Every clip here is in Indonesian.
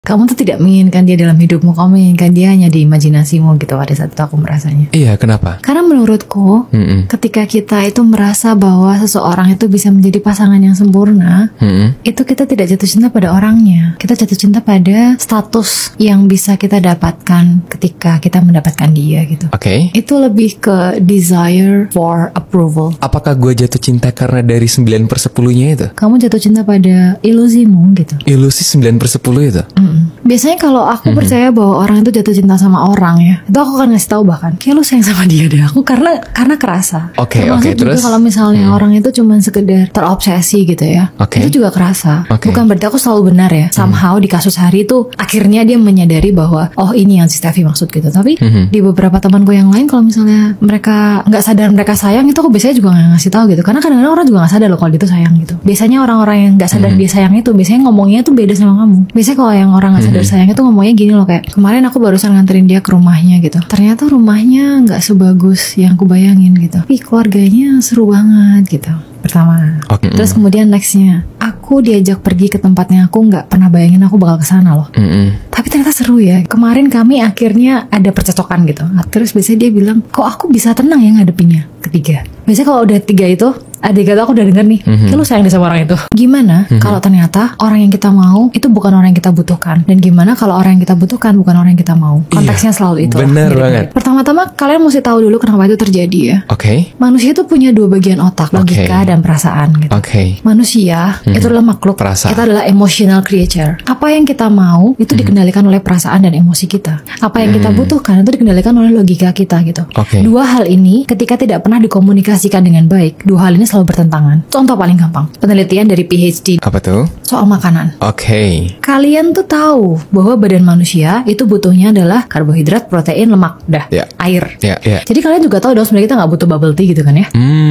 Kamu tuh tidak menginginkan dia dalam hidupmu, kamu menginginkan dia hanya di imajinasimu gitu. Pada saat itu aku merasanya. Iya, kenapa? Karena menurutku ketika kita itu merasa bahwa seseorang itu bisa menjadi pasangan yang sempurna, itu kita tidak jatuh cinta pada orangnya. Kita jatuh cinta pada status yang bisa kita dapatkan ketika kita mendapatkan dia gitu. Oke. Itu lebih ke desire for approval. Apakah gue jatuh cinta karena dari 9/10-nya itu? Kamu jatuh cinta pada ilusimu gitu. Ilusi 9/10 itu? Biasanya kalau aku percaya bahwa orang itu jatuh cinta sama orang ya, itu aku akan ngasih tahu bahkan, kayak lu sayang sama dia deh. Aku karena kerasa. Oke, Termasuk juga terus? kalau misalnya orang itu cuma sekedar terobsesi gitu ya, Oke. itu juga kerasa. Oke. Bukan berarti aku selalu benar ya. Somehow di kasus Hari itu akhirnya dia menyadari bahwa oh ini yang si Steffi maksud gitu. Tapi di beberapa temanku yang lain, kalau misalnya mereka nggak sadar mereka sayang, itu aku biasanya juga nggak ngasih tahu gitu. Karena kadang-kadang orang juga nggak sadar loh kalau dia tuh sayang gitu. Biasanya orang-orang yang nggak sadar dia sayang itu biasanya ngomongnya tuh beda sama kamu. Biasanya kalau yang orang nggak sadar sayang itu ngomongnya gini loh, kayak kemarin aku barusan nganterin dia ke rumahnya gitu, ternyata rumahnya nggak sebagus yang aku bayangin gitu, tapi keluarganya seru banget gitu pertama. Terus kemudian nextnya, aku diajak pergi ke tempatnya aku nggak pernah bayangin aku bakal kesana loh. Tapi ternyata seru ya. Kemarin kami akhirnya ada percocokan gitu. Terus biasanya dia bilang, kok aku bisa tenang ya ngadepinnya. Ketiga. Biasanya kalau udah 3 itu, adik kata aku udah denger nih, kayak lu sayang deh sama orang itu. Gimana kalau ternyata orang yang kita mau itu bukan orang yang kita butuhkan, dan gimana kalau orang yang kita butuhkan bukan orang yang kita mau? Konteksnya selalu itu. Bener banget. Pertama-tama kalian mesti tahu dulu kenapa itu terjadi ya. Oke. Manusia itu punya 2 bagian otak, logika dan perasaan gitu. Oke. Manusia itu adalah makhluk, Perasaan. kita adalah emotional creature. Apa yang kita mau itu dikendalikan oleh perasaan dan emosi kita. Apa yang kita butuhkan itu dikendalikan oleh logika kita gitu. Oke. 2 hal ini ketika tidak pernah dikomunikasikan dengan baik, 2 hal ini selalu bertentangan. Contoh paling gampang, penelitian dari PhD Apa tuh? soal makanan. Oke. Kalian tuh tahu bahwa badan manusia itu butuhnya adalah karbohidrat, protein, lemak, Ya. air. Ya. Jadi kalian juga tahu dong sebenarnya kita nggak butuh bubble tea gitu kan ya.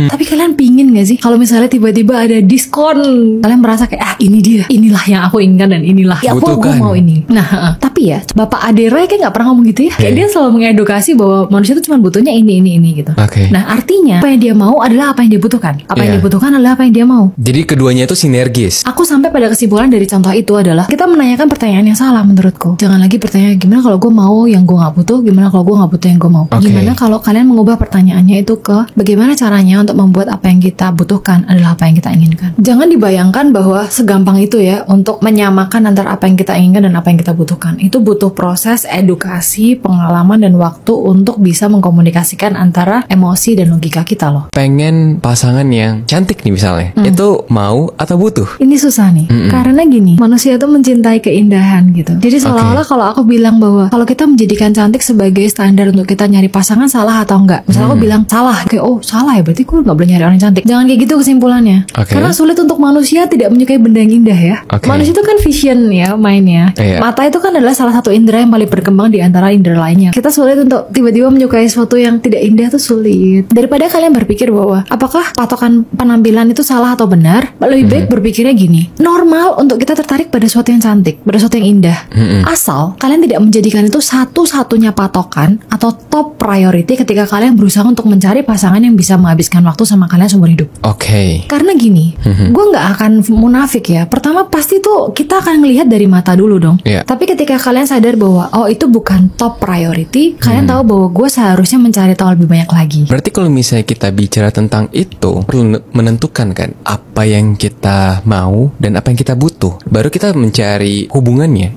Tapi kalian pingin gak sih kalau misalnya tiba-tiba ada diskon, kalian merasa kayak ini dia, inilah yang aku inginkan dan inilah ya aku Butuhkan. mau ini. Nah, tapi ya Bapak Adera kayak nggak pernah ngomong gitu ya. Kayak dia selalu mengedukasi bahwa manusia itu cuma butuhnya ini gitu. Oke. Nah, artinya apa yang dia mau adalah apa yang dia butuhkan. Apa yang Iya. dia butuhkan adalah apa yang dia mau. Jadi keduanya itu sinergis. Aku sampai pada kesimpulan dari contoh itu adalah kita menanyakan pertanyaan yang salah menurutku. Jangan lagi bertanya gimana kalau gue mau yang gue nggak butuh, gimana kalau gue nggak butuh yang gue mau. Oke. Gimana kalau kalian mengubah pertanyaannya itu ke bagaimana caranya untuk membuat apa yang kita butuhkan adalah apa yang kita inginkan. Jangan dibayangkan bahwa segampang itu ya untuk menyamakan antara apa yang kita inginkan dan apa yang kita butuhkan. Itu butuh proses edukasi, pengalaman dan waktu untuk bisa mengkomunikasikan antara emosi dan logika kita loh. Pengen pasangan yang cantik nih misalnya, itu mau atau butuh? Ini susah nih, karena gini, manusia tuh mencintai keindahan gitu. Jadi seolah-olah kalau aku bilang bahwa kalau kita menjadikan cantik sebagai standar untuk kita nyari pasangan, salah atau enggak? Misalnya aku bilang salah, kayak oh salah ya, berarti gue nggak boleh nyari orang cantik. Jangan kayak gitu kesimpulannya. Oke. Karena sulit untuk manusia tidak menyukai benda yang indah ya. Oke. Manusia itu kan vision ya mainnya. Iya. Mata itu kan adalah salah satu indera yang paling berkembang di antara indera lainnya. Kita sulit untuk tiba-tiba menyukai sesuatu yang tidak indah, tuh sulit. Daripada kalian berpikir bahwa apakah patokan penampilan itu salah atau benar, lebih baik berpikirnya gini, normal untuk kita tertarik pada sesuatu yang cantik, pada sesuatu yang indah, asal kalian tidak menjadikan itu satu-satunya patokan atau top priority ketika kalian berusaha untuk mencari pasangan yang bisa menghabiskan waktu sama kalian seumur hidup. Oke. Karena gini, gue nggak akan munafik ya. Pertama pasti tuh kita akan ngelihat dari mata dulu dong. Iya. Tapi ketika kalian sadar bahwa oh itu bukan top priority, kalian tahu bahwa gue seharusnya mencari tahu lebih banyak lagi. Berarti kalau misalnya kita bicara tentang itu, perlu menentukan kan apa yang kita mau dan apa yang kita butuh. Baru kita mencari hubungannya.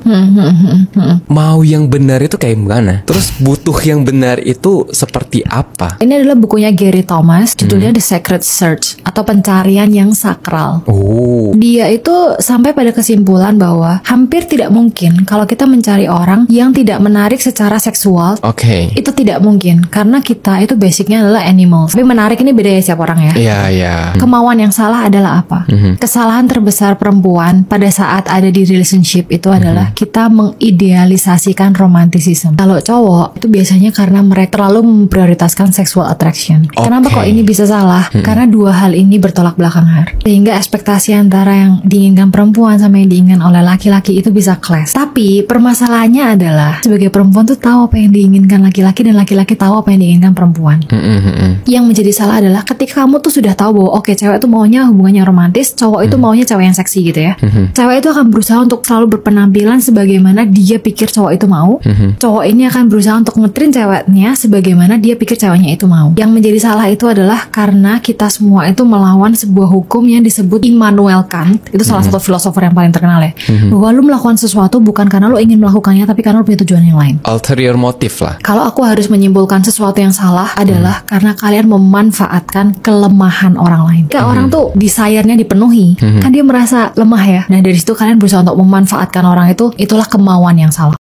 Mau yang benar itu kayak gimana? Terus butuh yang benar itu seperti apa? Ini adalah bukunya Gary Thomas, judulnya The Sacred Search atau pencarian yang sakral. Oh. Dia itu sampai pada kesimpulan bahwa hampir tidak mungkin kalau kita mencari orang yang tidak menarik secara seksual. Oke. Itu tidak mungkin karena kita itu basicnya adalah animals. Tapi menarik ini beda ya setiap orang ya. Iya. Kemauan yang salah adalah apa? Kesalahan terbesar perempuan pada saat ada di relationship itu adalah kita mengidealisasikan romanticism. Kalau cowok itu biasanya karena mereka terlalu memprioritaskan sexual attraction. Kenapa kok ini bisa salah? Karena 2 hal ini bertolak belakangan. Sehingga ekspektasi antara yang diinginkan perempuan sama yang diinginkan oleh laki-laki itu bisa clash. Tapi permasalahan Masalahnya adalah sebagai perempuan tuh tahu apa yang diinginkan laki-laki dan laki-laki tahu apa yang diinginkan perempuan. Yang menjadi salah adalah ketika kamu tuh sudah tahu bahwa oke, cewek tuh maunya hubungannya romantis, cowok itu maunya cewek yang seksi gitu ya. Cewek itu akan berusaha untuk selalu berpenampilan sebagaimana dia pikir cowok itu mau. Cowok ini akan berusaha untuk ngetrin ceweknya sebagaimana dia pikir ceweknya itu mau. Yang menjadi salah itu adalah karena kita semua itu melawan sebuah hukum yang disebut Immanuel Kant. Itu salah satu filosofer yang paling terkenal ya. Bahwa lu melakukan sesuatu bukan karena lu ingin melakukannya, tapi karena lu punya tujuan yang lain. Ulterior motive lah. Kalau aku harus menyimpulkan sesuatu yang salah adalah karena kalian memanfaatkan kelemahan orang lain. Kayak orang tuh desire-nya dipenuhi, kan dia merasa lemah ya. Nah dari situ kalian berusaha untuk memanfaatkan orang itu, itulah kemauan yang salah.